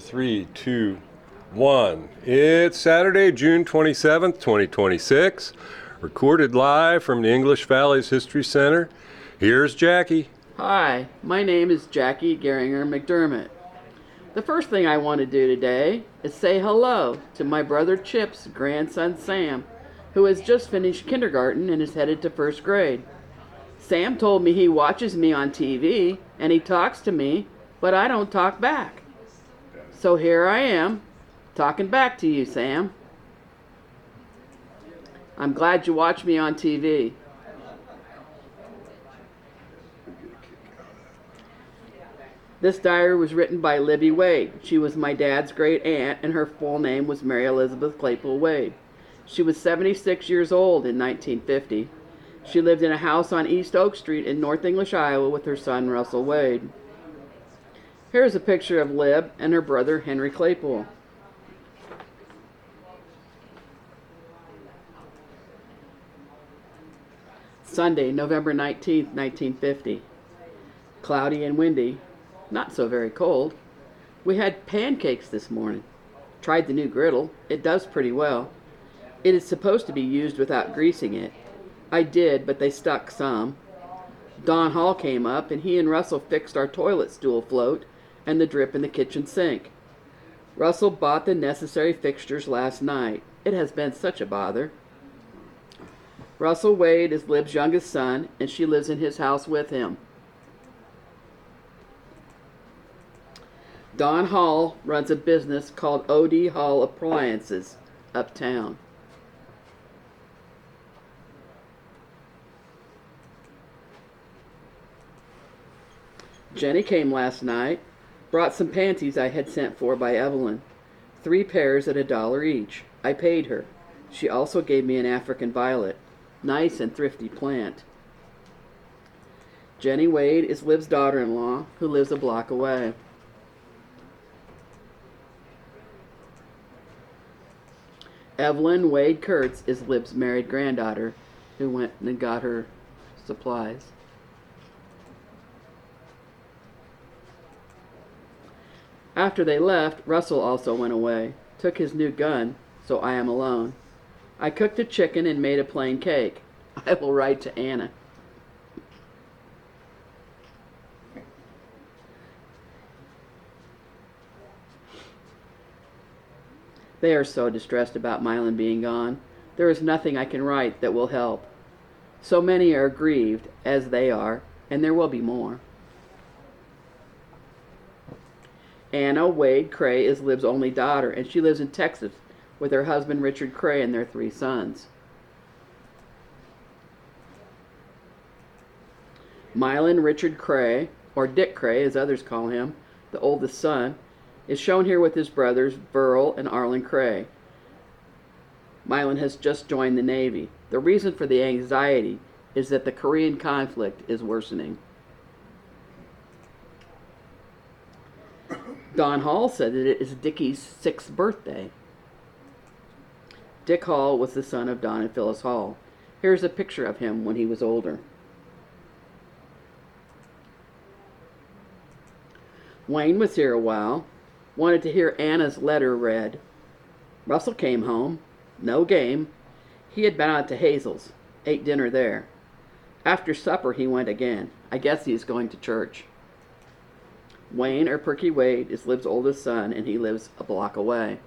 3, 2, 1. It's Saturday, June 27th, 2026. Recorded live from the English Valleys History Center. Here's Jackie. Hi, my name is Jackie Geringer McDermott. The first thing I want to do today is say hello to my brother Chip's grandson Sam, who has just finished kindergarten and is headed to first grade. Sam told me he watches me on TV and he talks to me, but I don't talk back. So here I am, talking back to you, Sam. I'm glad you watch me on TV. This diary was written by Libby Wade. She was my dad's great aunt, and her full name was Mary Elizabeth Claypool Wade. She was 76 years old in 1950. She lived in a house on East Oak Street in North English, Iowa, with her son Russell Wade. Here's a picture of Lib and her brother Henry Claypool. Sunday, November 19th, 1950. Cloudy and windy. Not so very cold. We had pancakes this morning. Tried the new griddle. It does pretty well. It is supposed to be used without greasing it. I did, but they stuck some. Don Hall came up, and he and Russell fixed our toilet stool float and the drip in the kitchen sink. Russell bought the necessary fixtures last night. It has been such a bother. Russell Wade is Lib's youngest son, and she lives in his house with him. Don Hall runs a business called O.D. Hall Appliances uptown. Jenny came last night, brought some panties I had sent for by Evelyn. 3 pairs at $1 each. I paid her. She also gave me an African violet. Nice and thrifty plant. Jenny Wade is Liv's daughter-in-law, who lives a block away. Evelyn Wade Kurtz is Lib's married granddaughter, who went and got her supplies. After they left, Russell also went away, took his new gun, so I am alone. I cooked a chicken and made a plain cake. I will write to Anna. They are so distressed about Mylan being gone. There is nothing I can write that will help. So many are grieved, as they are, and there will be more. Anna Wade Cray is Lib's only daughter, and she lives in Texas with her husband Richard Cray and their 3 sons. Mylan Richard Cray, or Dick Cray as others call him, the oldest son, is shown here with his brothers Burl and Arlen Cray. Mylan has just joined the Navy. The reason for the anxiety is that the Korean conflict is worsening. Don Hall said that it is Dickie's 6th birthday. Dick Hall was the son of Don and Phyllis Hall. Here's a picture of him when he was older. Wayne was here a while. Wanted to hear Anna's letter read. Russell came home. No game. He had been out to Hazel's. Ate dinner there. After supper he went again. I guess he is going to church. Wayne, or Perky Wade, is Lib's oldest son, and he lives a block away.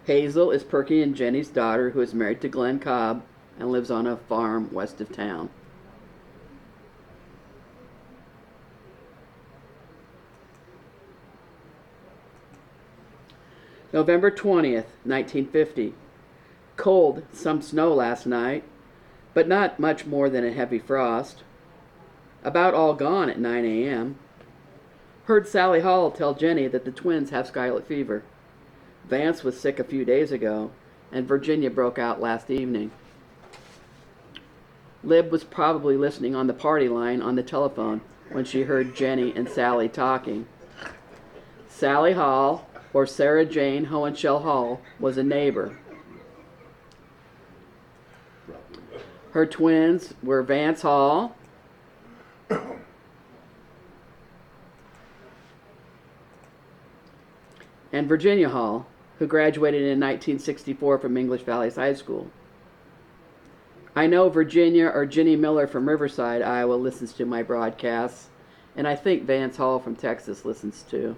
Hazel is Perky and Jenny's daughter, who is married to Glenn Cobb and lives on a farm west of town. November 20th, 1950. Cold, some snow last night, but not much more than a heavy frost. About all gone at 9 a.m. Heard Sally Hall tell Jenny that the twins have scarlet fever. Vance was sick a few days ago, and Virginia broke out last evening. Lib was probably listening on the party line on the telephone when she heard Jenny and Sally talking. Sally Hall, or Sarah Jane Hohenschel Hall, was a neighbor. Her twins were Vance Hall and Virginia Hall, who graduated in 1964 from English Valley's high school. I know Virginia or Jenny Miller from Riverside, Iowa listens to my broadcasts, and I think Vance Hall from Texas listens too.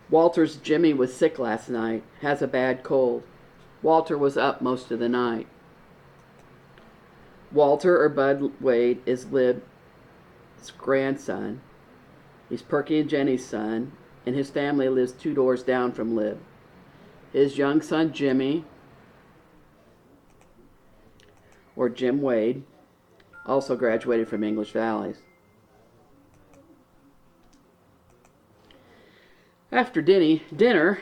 Walter's Jimmy was sick last night, has a bad cold. Walter was up most of the night. Walter, or Bud Wade, is Lib's grandson. He's Perky and Jenny's son, and his family lives 2 doors down from Lib. His young son, Jimmy, or Jim Wade, also graduated from English Valleys. After dinner,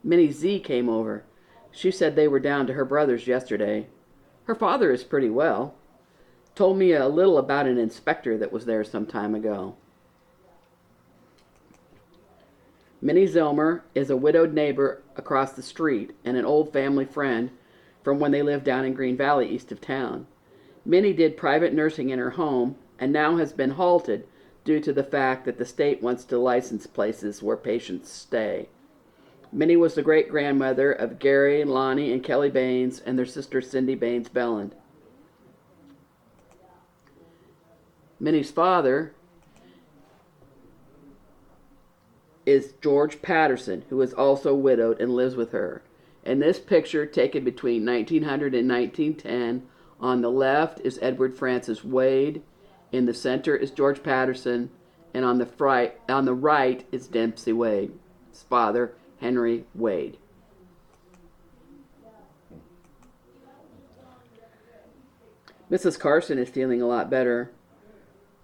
Minnie Z came over. She said they were down to her brother's yesterday. Her father is pretty well. Told me a little about an inspector that was there some time ago. Minnie Zilmer is a widowed neighbor across the street and an old family friend from when they lived down in Green Valley east of town. Minnie did private nursing in her home and now has been halted due to the fact that the state wants to license places where patients stay. Minnie was the great-grandmother of Gary, Lonnie, and Kelly Baines and their sister Cindy Baines Belland. Minnie's father is George Patterson, who is also widowed and lives with her. In this picture, taken between 1900 and 1910, on the left is Edward Francis Wade, in the center is George Patterson, and on the right is Dempsey Wade, his father, Henry Wade. Mrs. Carson is feeling a lot better.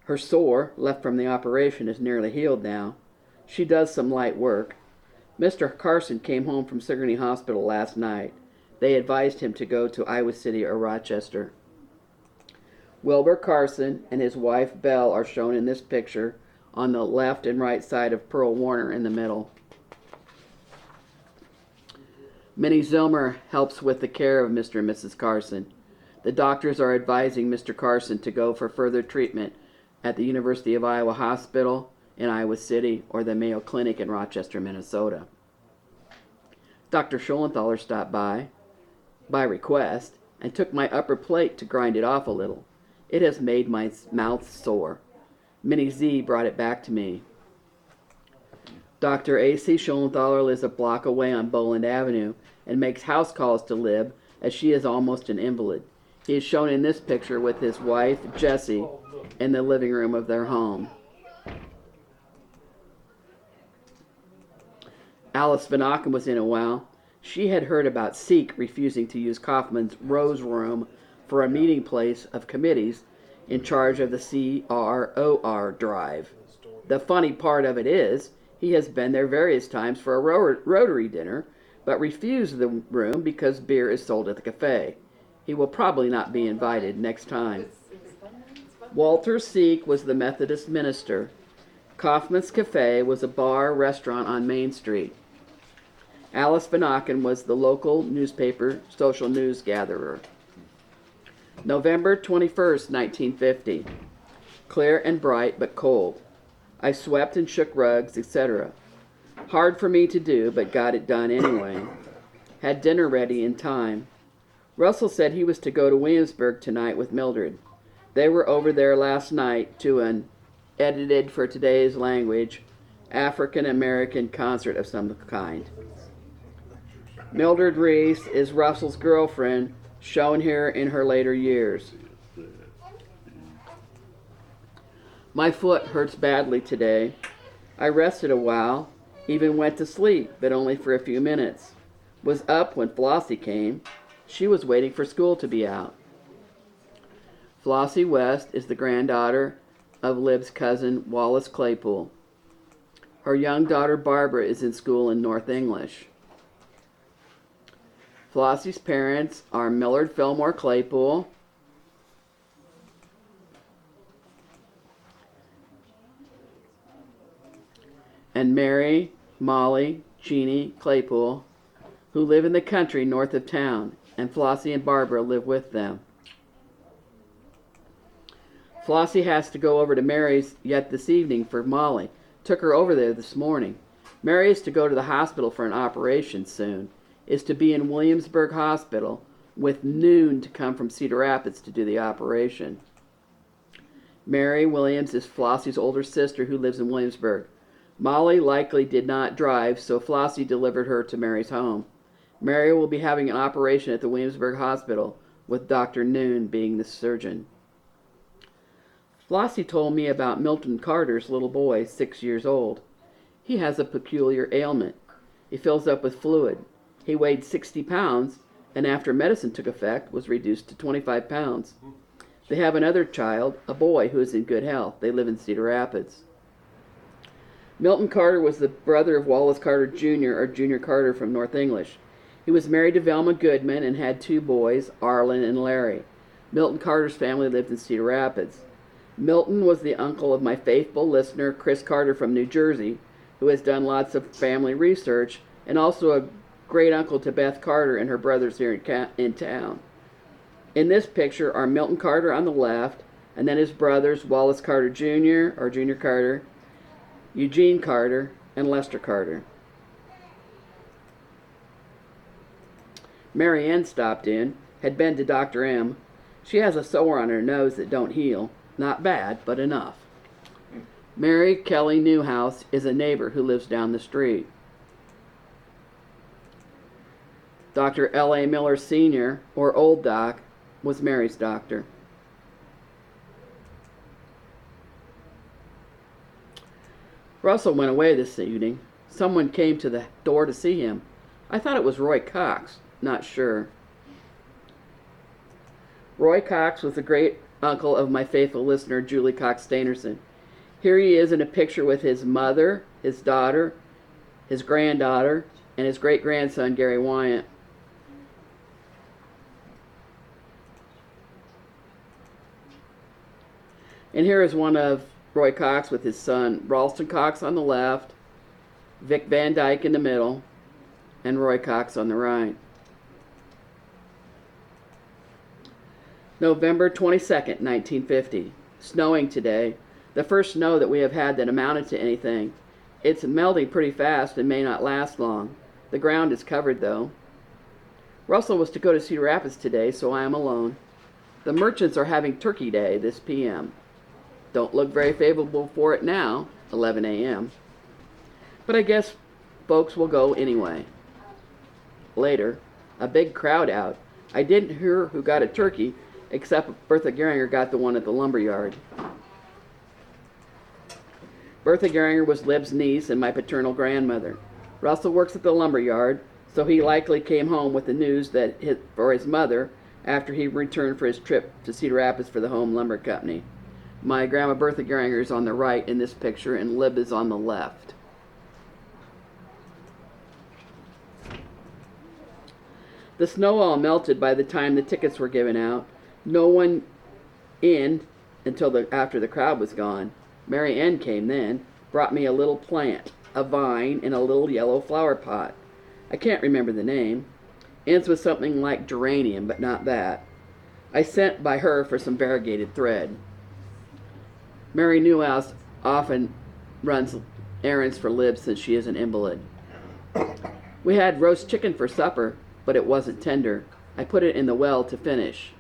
Her sore, left from the operation, is nearly healed now. She does some light work. Mr. Carson came home from Sigourney Hospital last night. They advised him to go to Iowa City or Rochester. Wilbur Carson and his wife Belle are shown in this picture on the left and right side of Pearl Warner in the middle. Minnie Zilmer helps with the care of Mr. and Mrs. Carson. The doctors are advising Mr. Carson to go for further treatment at the University of Iowa Hospital in Iowa City or the Mayo Clinic in Rochester, Minnesota. Dr. Scholenthaler stopped by request, and took my upper plate to grind it off a little. It has made my mouth sore. Minnie Z brought it back to me. Dr. A.C. Scholenthaler lives a block away on Boland Avenue and makes house calls to Lib, as she is almost an invalid. He is shown in this picture with his wife, Jessie, in the living room of their home. Alice Van Auken was in a while. She had heard about Seek refusing to use Kaufman's Rose Room for a meeting place of committees in charge of the CROR drive. The funny part of it is, he has been there various times for a Rotary dinner, but refused the room because beer is sold at the cafe. He will probably not be invited next time. Walter Seek was the Methodist minister. Kaufman's Cafe was a bar-restaurant on Main Street. Alice Van Auken was the local newspaper social news gatherer. November 21st, 1950. Clear and bright, but cold. I swept and shook rugs, etc. Hard for me to do, but got it done anyway. Had dinner ready in time. Russell said he was to go to Williamsburg tonight with Mildred. They were over there last night to an edited for today's language African American concert of some kind. Mildred Reese is Russell's girlfriend, shown here in her later years. My foot hurts badly today. I rested a while, even went to sleep, but only for a few minutes. Was up when Flossie came. She was waiting for school to be out. Flossie West is the granddaughter of Lib's cousin Wallace Claypool. Her young daughter Barbara is in school in North English. Flossie's parents are Millard Fillmore Claypool and Mary, Molly, Jeannie Claypool, who live in the country north of town, and Flossie and Barbara live with them. Flossie has to go over to Mary's yet this evening for Molly. Took her over there this morning. Mary is to go to the hospital for an operation soon, is to be in Williamsburg Hospital with noon to come from Cedar Rapids to do the operation. Mary Williams is Flossie's older sister who lives in Williamsburg. Molly likely did not drive, so Flossie delivered her to Mary's home. Mary will be having an operation at the Williamsburg Hospital, with Dr. Noon being the surgeon. Flossie told me about Milton Carter's little boy, 6 years old. He has a peculiar ailment. He fills up with fluid. He weighed 60 pounds, and after medicine took effect, was reduced to 25 pounds. They have another child, a boy, who is in good health. They live in Cedar Rapids. Milton Carter was the brother of Wallace Carter Jr., or Junior Carter from North English. He was married to Velma Goodman and had 2 boys, Arlen and Larry. Milton Carter's family lived in Cedar Rapids. Milton was the uncle of my faithful listener, Chris Carter from New Jersey, who has done lots of family research, and also a great uncle to Beth Carter and her brothers here in town. In this picture are Milton Carter on the left, and then his brothers, Wallace Carter Jr., or Junior Carter, Eugene Carter, and Lester Carter. Mary Ann stopped in, had been to Dr. M. She has a sore on her nose that don't heal. Not bad, but enough. Mary Kelly Newhouse is a neighbor who lives down the street. Dr. L.A. Miller Sr., or Old Doc, was Mary's doctor. Russell went away this evening. Someone came to the door to see him. I thought it was Roy Cox. Not sure. Roy Cox was the great uncle of my faithful listener, Julie Cox Stainerson. Here he is in a picture with his mother, his daughter, his granddaughter, and his great-grandson, Gary Wyant. And here is one of Roy Cox with his son, Ralston Cox on the left, Vic Van Dyke in the middle, and Roy Cox on the right. November 22nd, 1950. Snowing today. The first snow that we have had that amounted to anything. It's melting pretty fast and may not last long. The ground is covered though. Russell was to go to Cedar Rapids today, so I am alone. The merchants are having Turkey Day this p.m. Don't look very favorable for it now, 11 a.m. But I guess folks will go anyway. Later, a big crowd out. I didn't hear who got a turkey, except Bertha Geringer got the one at the lumber yard. Bertha Geringer was Lib's niece and my paternal grandmother. Russell works at the lumber yard, so he likely came home with the news that for his mother after he returned for his trip to Cedar Rapids for the home lumber company. My grandma Bertha Geringer is on the right in this picture, and Lib is on the left. The snow all melted by the time the tickets were given out. No one in until after the crowd was gone. Mary Ann came then, brought me a little plant, a vine, in a little yellow flower pot. I can't remember the name. Ends with something like geranium, but not that. I sent by her for some variegated thread. Mary Newhouse often runs errands for Lib since she is an invalid. We had roast chicken for supper, but it wasn't tender. I put it in the well to finish.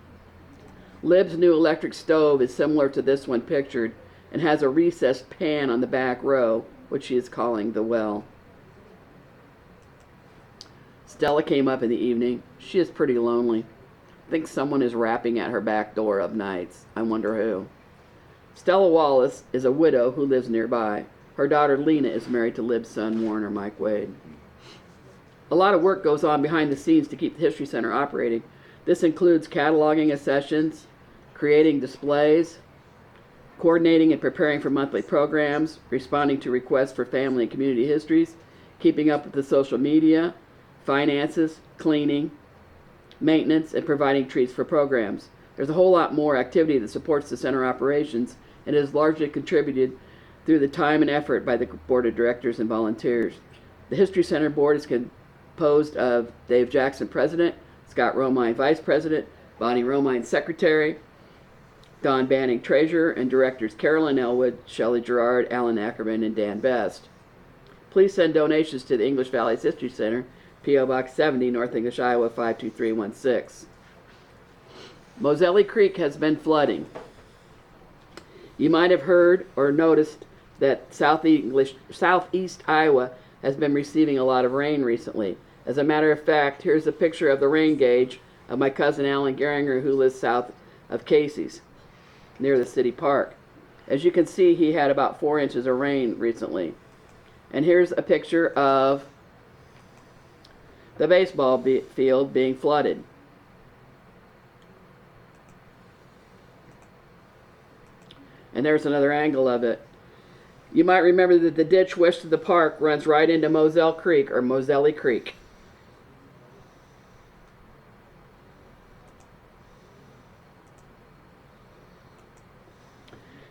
Lib's new electric stove is similar to this one pictured and has a recessed pan on the back row, which she is calling the well. Stella came up in the evening. She is pretty lonely. Thinks someone is rapping at her back door of nights. I wonder who. Stella Wallace is a widow who lives nearby. Her daughter Lena is married to Lib's son Warner Mike Wade. A lot of work goes on behind the scenes to keep the History Center operating. This includes cataloging sessions, creating displays, coordinating and preparing for monthly programs, responding to requests for family and community histories, keeping up with the social media, finances, cleaning, maintenance, and providing treats for programs. There's a whole lot more activity that supports the center operations and is largely contributed through the time and effort by the board of directors and volunteers. The History Center board is composed of Dave Jackson, president, Scott Romine, vice president, Bonnie Romine, secretary, Don Banning, treasurer, and directors Carolyn Elwood, Shelley Gerard, Alan Ackerman, and Dan Best. Please send donations to the English Valleys History Center, P.O. Box 70, North English, Iowa 52316. Moselle Creek has been flooding. You might have heard or noticed that southeast Iowa has been receiving a lot of rain recently. As a matter of fact, here's a picture of the rain gauge of my cousin Alan Geringer, who lives south of Casey's, near the city park. As you can see, he had about 4 inches of rain recently. And here's a picture of the baseball field being flooded. And there's another angle of it. You might remember that the ditch west of the park runs right into Moselle Creek, or Moselle Creek.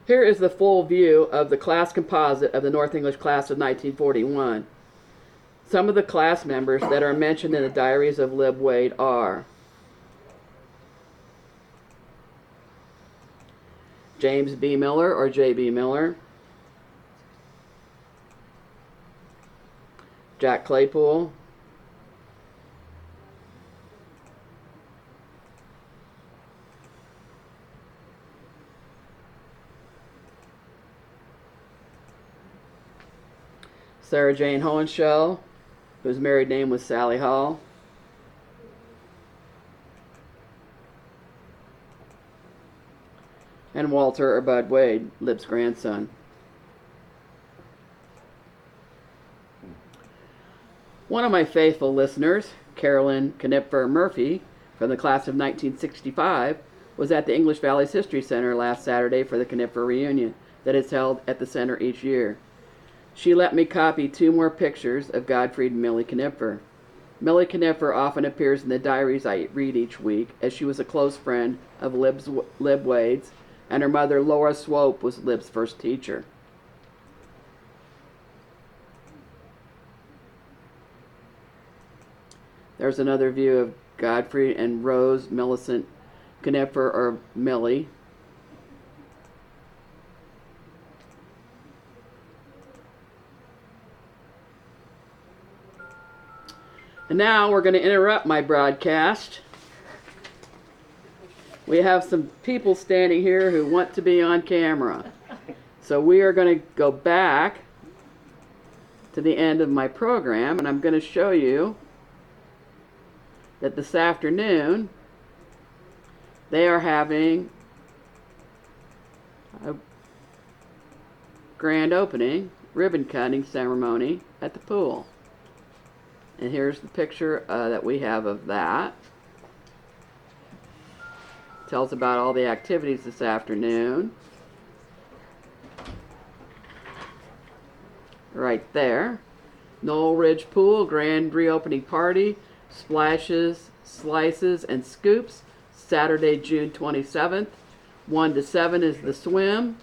Here is the full view of the class composite of the North English class of 1941. Some of the class members that are mentioned in the Diaries of Lib Wade are James B. Miller, or J.B. Miller, Jack Claypool, Sarah Jane Hohenschel, whose married name was Sally Hall, and Walter or Bud Wade, Lib's grandson. One of my faithful listeners, Carolyn Knipfer Murphy, from the class of 1965, was at the English Valleys History Center last Saturday for the Knipfer reunion that is held at the center each year. She let me copy 2 more pictures of Godfried and Millie Knipfer. Millie Knipfer often appears in the diaries I read each week, as she was a close friend of Lib Wade's, and her mother, Laura Swope, was Lib's first teacher. There's another view of Godfrey and Rose Millicent Knipfer, or Millie. And now we're going to interrupt my broadcast. We have some people standing here who want to be on camera. So we are going to go back to the end of my program, and I'm going to show you that this afternoon they are having a grand opening ribbon cutting ceremony at the pool. And here's the picture that we have of that. Tells about all the activities this afternoon. Right there. Knoll Ridge Pool, grand reopening party, splashes, slices, and scoops, Saturday, June 27th. 1 to 7 is the swim.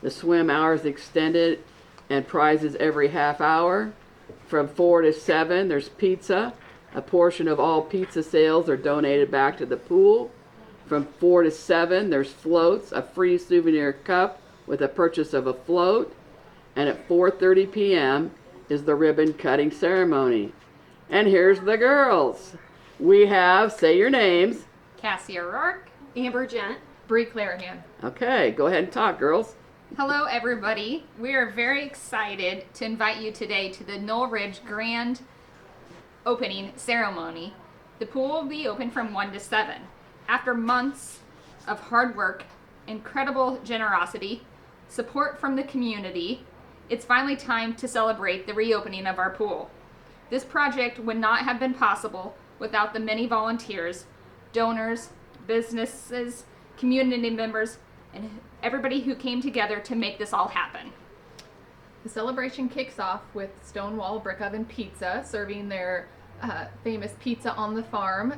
The swim hours extended and prizes every half hour. From 4 to 7, there's pizza. A portion of all pizza sales are donated back to the pool. From 4 to 7, there's floats, a free souvenir cup with a purchase of a float. And at 4:30 p.m. is the ribbon cutting ceremony. And here's the girls. We have, say your names. Cassie O'Rourke, Amber Gent, Bree Clarahan. Okay, go ahead and talk, girls. Hello, everybody. We are very excited to invite you today to the Knoll Ridge Grand Opening Ceremony. The pool will be open from 1 to 7. After months of hard work, incredible generosity, support from the community, it's finally time to celebrate the reopening of our pool. This project would not have been possible without the many volunteers, donors, businesses, community members, and everybody who came together to make this all happen. The celebration kicks off with Stonewall Brick Oven Pizza serving their famous pizza on the farm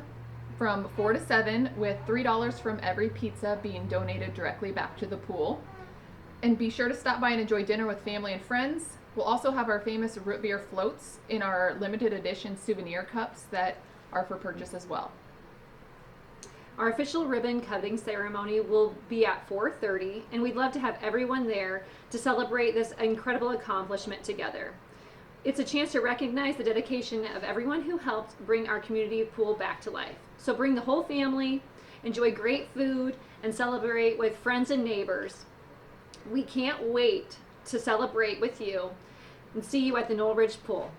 from 4 to 7, with $3 from every pizza being donated directly back to the pool. And be sure to stop by and enjoy dinner with family and friends. We'll also have our famous root beer floats in our limited edition souvenir cups that are for purchase as well. Our official ribbon cutting ceremony will be at 4:30, and we'd love to have everyone there to celebrate this incredible accomplishment together. It's a chance to recognize the dedication of everyone who helped bring our community pool back to life. So bring the whole family, enjoy great food, and celebrate with friends and neighbors. We can't wait to celebrate with you and see you at the Knoll Ridge Pool.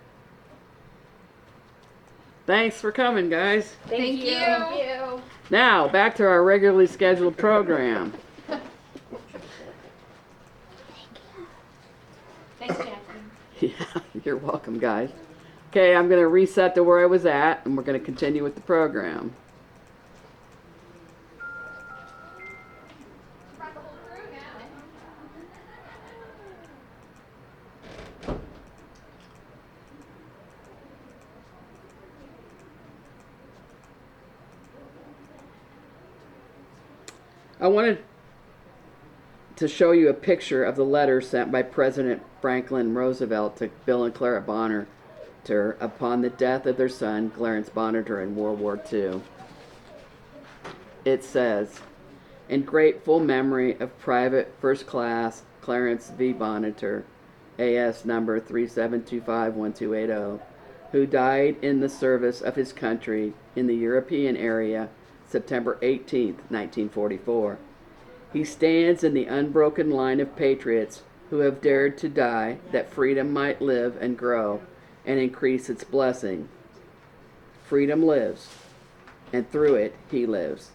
Thanks for coming, guys. Thank you. Thank you. Now, back to our regularly scheduled program. Thanks, Jackie. Yeah, you're welcome, guys. Okay, I'm going to reset to where I was at, and we're going to continue with the program. Brought the whole crew now. I wanted to show you a picture of the letter sent by President Franklin Roosevelt to Bill and Clara Bonner upon the death of their son, Clarence Bonner, in World War II. It says, "In grateful memory of Private First Class Clarence V. Bonner, AS number 37251280, who died in the service of his country in the European area September 18, 1944. He stands in the unbroken line of patriots who have dared to die that freedom might live and grow and increase its blessing. Freedom lives, and through it he lives,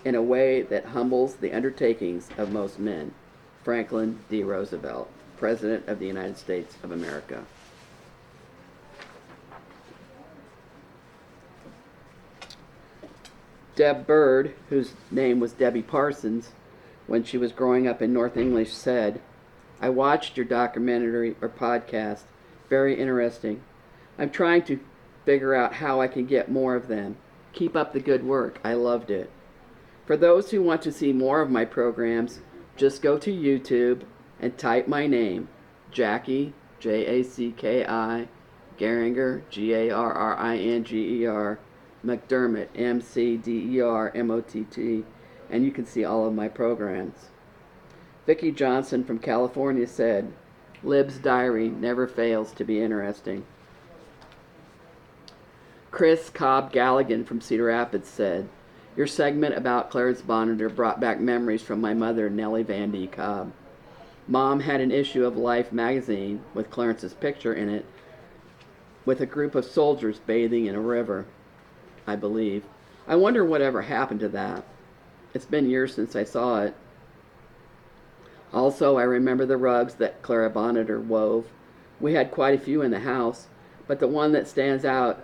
in a way that humbles the undertakings of most men." Franklin D. Roosevelt, President of the United States of America. Deb Bird, whose name was Debbie Parsons, when she was growing up in North English, said, "I watched your documentary or podcast. Very interesting. I'm trying to figure out how I can get more of them. Keep up the good work. I loved it. For those who want to see more of my programs, just go to YouTube and type my name, Jackie, Jacki, Garinger, Garringer, McDermott, McDermott, and you can see all of my programs." Vicki Johnson from California said, "Lib's diary never fails to be interesting." Chris Cobb Galligan from Cedar Rapids said, "Your segment about Clarence Bonner brought back memories from my mother, Nellie Van D. Cobb. Mom had an issue of Life magazine with Clarence's picture in it with a group of soldiers bathing in a river, I believe. I wonder whatever happened to that. It's been years since I saw it. Also, I remember the rugs that Clara Bonner wove. We had quite a few in the house, but the one that stands out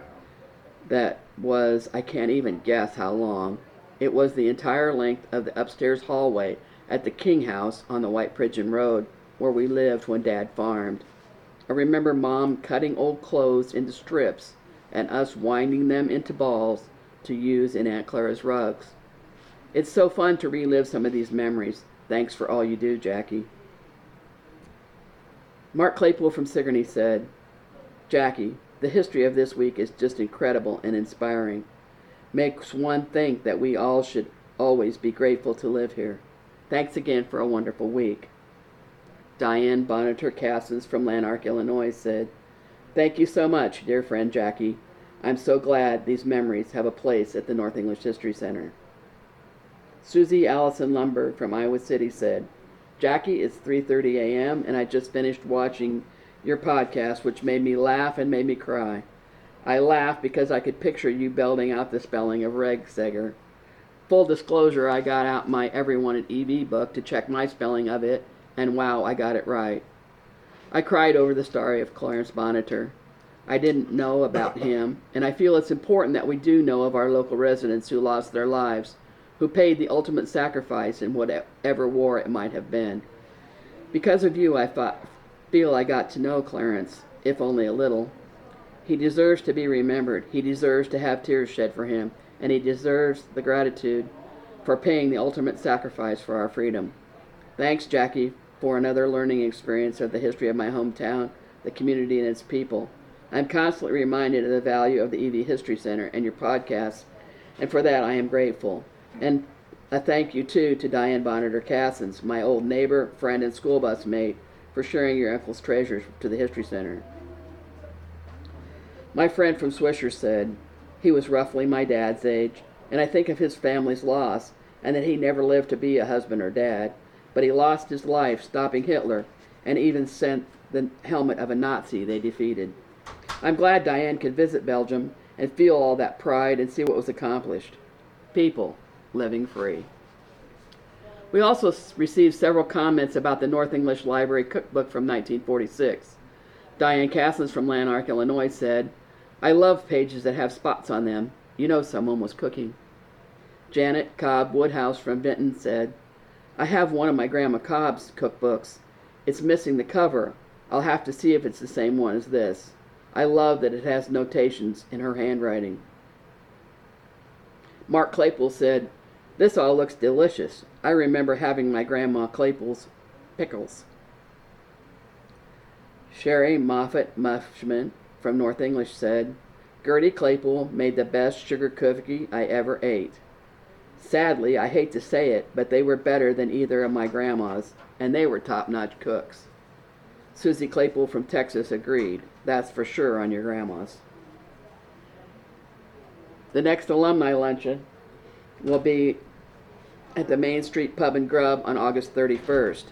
that was, I can't even guess how long. It was the entire length of the upstairs hallway at the King House on the White Pigeon Road, where we lived when Dad farmed. I remember Mom cutting old clothes into strips and us winding them into balls to use in Aunt Clara's rugs. It's so fun to relive some of these memories. Thanks for all you do, Jackie." Mark Claypool from Sigourney said, "Jackie, the history of this week is just incredible and inspiring. Makes one think that we all should always be grateful to live here. Thanks again for a wonderful week." Diane Bonitor Cassens from Lanark, Illinois said, "Thank you so much, dear friend Jackie. I'm so glad these memories have a place at the North English History Center." Susie Allison Lumber from Iowa City said, "Jackie, it's 3:30 a.m. and I just finished watching your podcast, which made me laugh and made me cry. I laughed because I could picture you belting out the spelling of Regseger. Full disclosure, I got out my Everyone at EV book to check my spelling of it, and wow, I got it right. I cried over the story of Clarence Bonner. I didn't know about him, and I feel it's important that we do know of our local residents who lost their lives, who paid the ultimate sacrifice in whatever war it might have been. Because of you, I feel I got to know Clarence, if only a little. He deserves to be remembered. He deserves to have tears shed for him, and he deserves the gratitude for paying the ultimate sacrifice for our freedom. Thanks, Jackie, for another learning experience of the history of my hometown, the community, and its people. I'm constantly reminded of the value of the EV History Center and your podcasts, and for that I am grateful. And a thank you, too, to Diane Bonitor Cassens, my old neighbor, friend, and school bus mate, for sharing your uncle's treasures to the History Center." My friend from Swisher said he was roughly my dad's age, and I think of his family's loss, and that he never lived to be a husband or dad, but he lost his life stopping Hitler and even sent the helmet of a Nazi they defeated. I'm glad Diane could visit Belgium and feel all that pride and see what was accomplished. People living free. We also received several comments about the North English Library cookbook from 1946. Diane Caslins from Lanark, Illinois said, I love pages that have spots on them. You know someone was cooking. Janet Cobb Woodhouse from Vinton said, I have one of my Grandma Cobb's cookbooks. It's missing the cover. I'll have to see if it's the same one as this. I love that it has notations in her handwriting. Mark Claypool said, this all looks delicious. I remember having my Grandma Claypool's pickles. Sherry Moffat Mushman from North English said, Gertie Claypool made the best sugar cookie I ever ate. Sadly, I hate to say it, but they were better than either of my grandmas, and they were top-notch cooks. Susie Claypool from Texas agreed. That's for sure on your grandmas. The next alumni luncheon will be at the Main Street Pub and Grub on August 31st.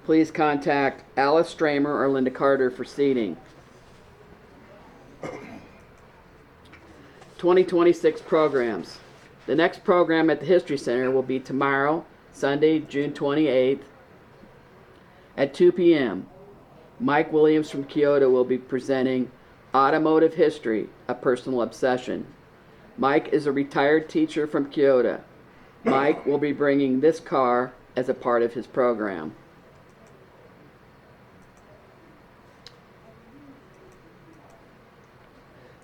Please contact Alice Stramer or Linda Carter for seating. 2026 programs. The next program at the History Center will be tomorrow, Sunday, June 28th, at 2 p.m. Mike Williams from Kyoto will be presenting Automotive History, a Personal Obsession. Mike is a retired teacher from Kyoto. Mike will be bringing this car as a part of his program.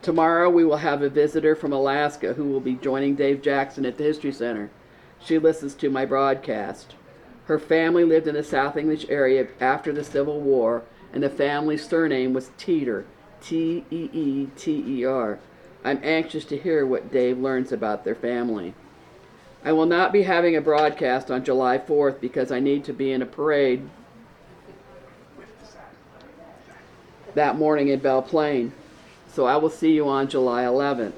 Tomorrow we will have a visitor from Alaska who will be joining Dave Jackson at the History Center. She listens to my broadcast. Her family lived in the South English area after the Civil War, and the family's surname was Teeter, T-E-E-T-E-R. I'm anxious to hear what Dave learns about their family. I will not be having a broadcast on July 4th because I need to be in a parade that morning in Belle Plaine. So I will see you on July 11th.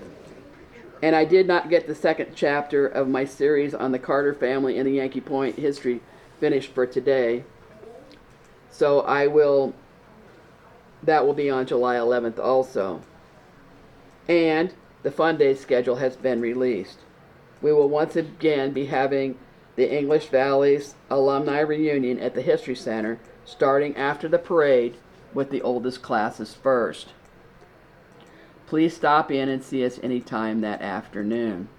And I did not get the second chapter of my series on the Carter family and the Yankee Point history finished for today. So that will be on July 11th also. And the Fun Day schedule has been released. We will once again be having the English Valley's alumni reunion at the History Center starting after the parade with the oldest classes first. Please stop in and see us anytime that afternoon.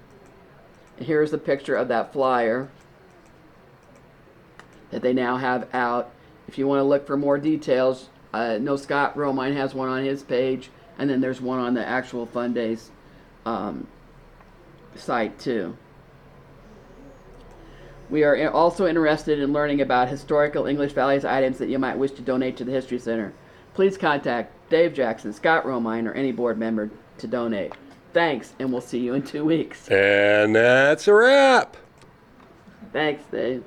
And here's a picture of that flyer that they now have out. If you want to look for more details, no, Scott Romine has one on his page, and then there's one on the actual Fun Days site too. We are also interested in learning about historical English Valley's items that you might wish to donate to the History Center. Please contact Dave Jackson, Scott Romine, or any board member to donate. Thanks, and we'll see you in 2 weeks. And that's a wrap. Thanks, Dave.